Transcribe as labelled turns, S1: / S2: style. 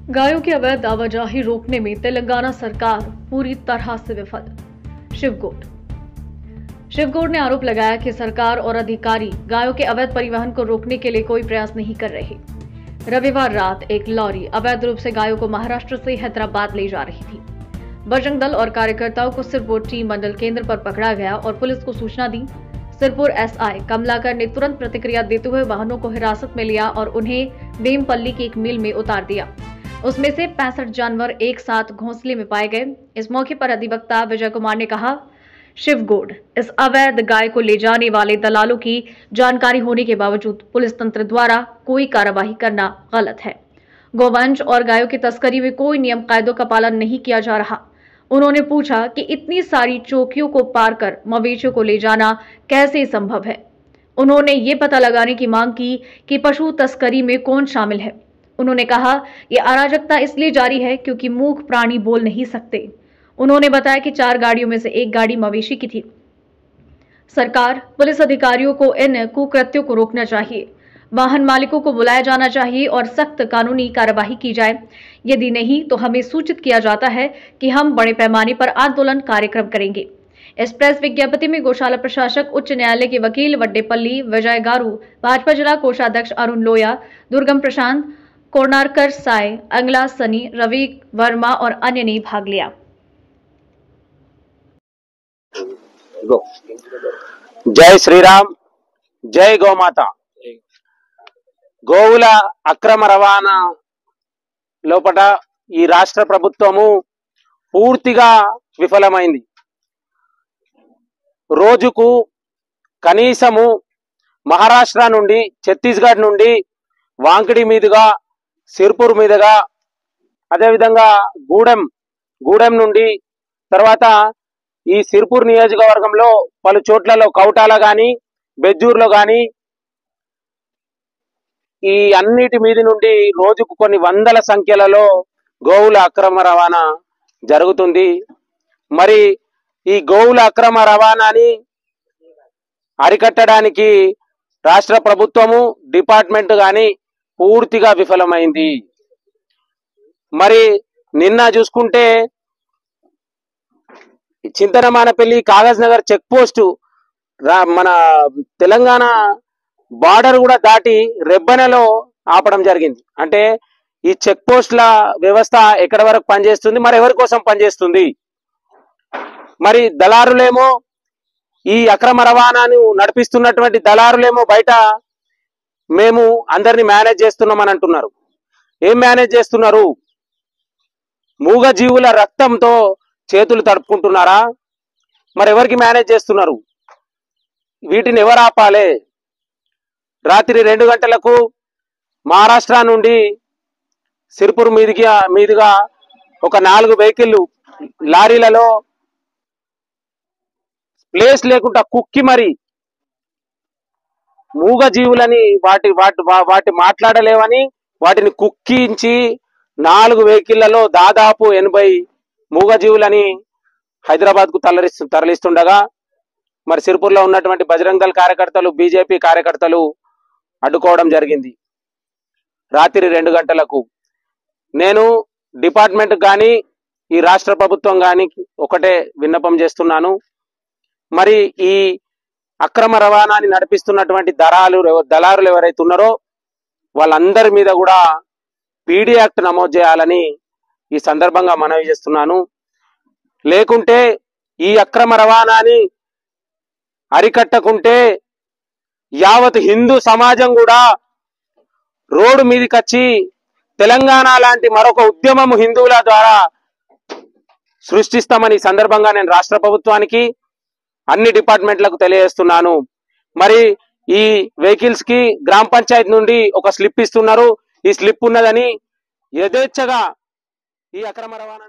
S1: गायों की अवैध आवाजाही रोकने में तेलंगाना सरकार पूरी तरह से विफल। शिवगौड़ ने आरोप लगाया कि सरकार और अधिकारी गायों के अवैध परिवहन को रोकने के लिए कोई प्रयास नहीं कर रहे। रविवार रात एक लॉरी अवैध रूप से गायों को महाराष्ट्र से हैदराबाद ले जा रही थी। बजरंग दल और कार्यकर्ताओं को सिरपुर टी मंडल केंद्र पर पकड़ा गया और पुलिस को सूचना दी। सिरपुर एसआई कमलाकर ने तुरंत प्रतिक्रिया देते हुए वाहनों को हिरासत में लिया और उन्हें बेमपल्ली की एक मिल में उतार दिया। उसमें से 65 जानवर एक साथ घोंसले में पाए गए। इस मौके पर अधिवक्ता विजय कुमार ने कहा, शिवगौड़, इस अवैध गाय को ले जाने वाले दलालों की जानकारी होने के बावजूद पुलिस तंत्र द्वारा कोई कार्रवाई करना गलत है। गोवंश और गायों की तस्करी में कोई नियम कायदों का पालन नहीं किया जा रहा। उन्होंने पूछा कि इतनी सारी चौकियों को पार कर मवेशियों को ले जाना कैसे संभव है। उन्होंने ये पता लगाने की मांग की कि पशु तस्करी में कौन शामिल है। उन्होंने कहा, यह अराजकता इसलिए जारी है क्योंकि मूक प्राणी बोल नहीं सकते। उन्होंने बताया कि 4 गाड़ियों में से एक गाड़ी मवेशी की थी। सरकार, पुलिस अधिकारियों को इन कुकृत्यों को रोकना चाहिए। वाहन मालिकों को बुलाया जाना चाहिए और सख्त कानूनी कार्यवाही की जाए। यदि नहीं तो हमें सूचित किया जाता है कि हम बड़े पैमाने पर आंदोलन कार्यक्रम करेंगे। इस प्रेस विज्ञप्ति में गौशाला प्रशासक, उच्च न्यायालय के वकील वड्डेपल्ली विजय गारू, भाजपा जिला कोषाध्यक्ष अरुण लोया, दुर्गम प्रशांत, कोर्नारकर साय, अंगला सनी, रवि वर्मा और अन्य ने भाग लिया।
S2: जय श्रीराम, जय गौमाता। గోవుల అక్రమ రవాణా లోపట ఈ రాష్ట్ర ప్రభుత్వము పూర్తిగా విఫలమైంది. రోజుకు కనీసము మహారాష్ట్ర నుండి, ఛత్తీస్గఢ్ నుండి, వాంకిడి మీదుగా, సిర్పూర్ మీదుగా, అదేవిధంగా గూడెం నుండి, తర్వాత ఈ సిర్పూర్ నియోజకవర్గంలో పలు చోట్లలో కౌటాల గాని, బెజ్జూర్లో గాని, ఈ అన్నిటి మీది నుండి రోజుకు కొన్ని వందల సంఖ్యలలో గోవుల అక్రమ రవాణా జరుగుతుంది. మరి ఈ గోవుల అక్రమ రవాణాని అరికట్టడానికి రాష్ట్ర ప్రభుత్వము, డిపార్ట్మెంట్ గాని పూర్తిగా విఫలమైంది. మరి నిన్న చూసుకుంటే చింతనమానపల్లి, కాగజ్ నగర్ చెక్ పోస్ట్ మన తెలంగాణ బార్డర్ కూడా దాటి రెబ్బెనలో ఆపడం జరిగింది. అంటే ఈ చెక్ పోస్ట్ల వ్యవస్థ ఎక్కడి వరకు పనిచేస్తుంది, మరి ఎవరి కోసం పనిచేస్తుంది? మరి దళారులేమో, ఈ అక్రమ రవాణాను నడిపిస్తున్నటువంటి దళారులేమో బయట మేము అందరినీ మేనేజ్ చేస్తున్నామని అంటున్నారు. ఏం మేనేజ్ చేస్తున్నారు? మూగ జీవుల రక్తంతో చేతులు తడుపుకుంటున్నారా? మరి ఎవరికి మేనేజ్ చేస్తున్నారు? వీటిని ఎవరు ఆపాలి? రాత్రి 2 గంటలకు మహారాష్ట్ర నుండి సిర్పూర్ మీదుగా ఒక 4 వెహికల్ లారీలలో ప్లేస్ లేకుండా కుక్కి మరి మూగ జీవులని వాటి మాట్లాడలేవని వాటిని కుక్కించి 4 వెహికల్లలో దాదాపు 80 మూగ జీవులని హైదరాబాద్ కు తరలిస్తుండగా మరి సిర్పూర్లో ఉన్నటువంటి బజరంగ్ దళ్ కార్యకర్తలు, బీజేపీ కార్యకర్తలు అడ్డుకోవడం జరిగింది. రాత్రి 2 గంటలకు నేను డిపార్ట్మెంట్ గాని, ఈ రాష్ట్ర ప్రభుత్వం గాని ఒకటే విన్నపం చేస్తున్నాను. మరి ఈ అక్రమ రవాణాని నడిపిస్తున్నటువంటి దళారులు ఎవరైతే ఉన్నారో వాళ్ళందరి మీద కూడా పీడీ యాక్ట్ నమోదు చేయాలని ఈ సందర్భంగా మనవి చేస్తున్నాను. లేకుంటే ఈ అక్రమ రవాణాని అరికట్టకుంటే యావత్ హిందూ సమాజం కూడా రోడ్డు మీదకి వచ్చి తెలంగాణ లాంటి మరొక ఉద్యమం హిందువుల ద్వారా సృష్టిస్తామని సందర్భంగా నేను రాష్ట్ర ప్రభుత్వానికి, అన్ని డిపార్ట్మెంట్లకు తెలియజేస్తున్నాను. మరి ఈ వెహికల్స్ కి గ్రామ పంచాయతీ నుండి ఒక స్లిప్ ఇస్తున్నారు. ఈ స్లిప్ ఉన్నదని యథేచ్ఛగా ఈ అక్రమ రవాణా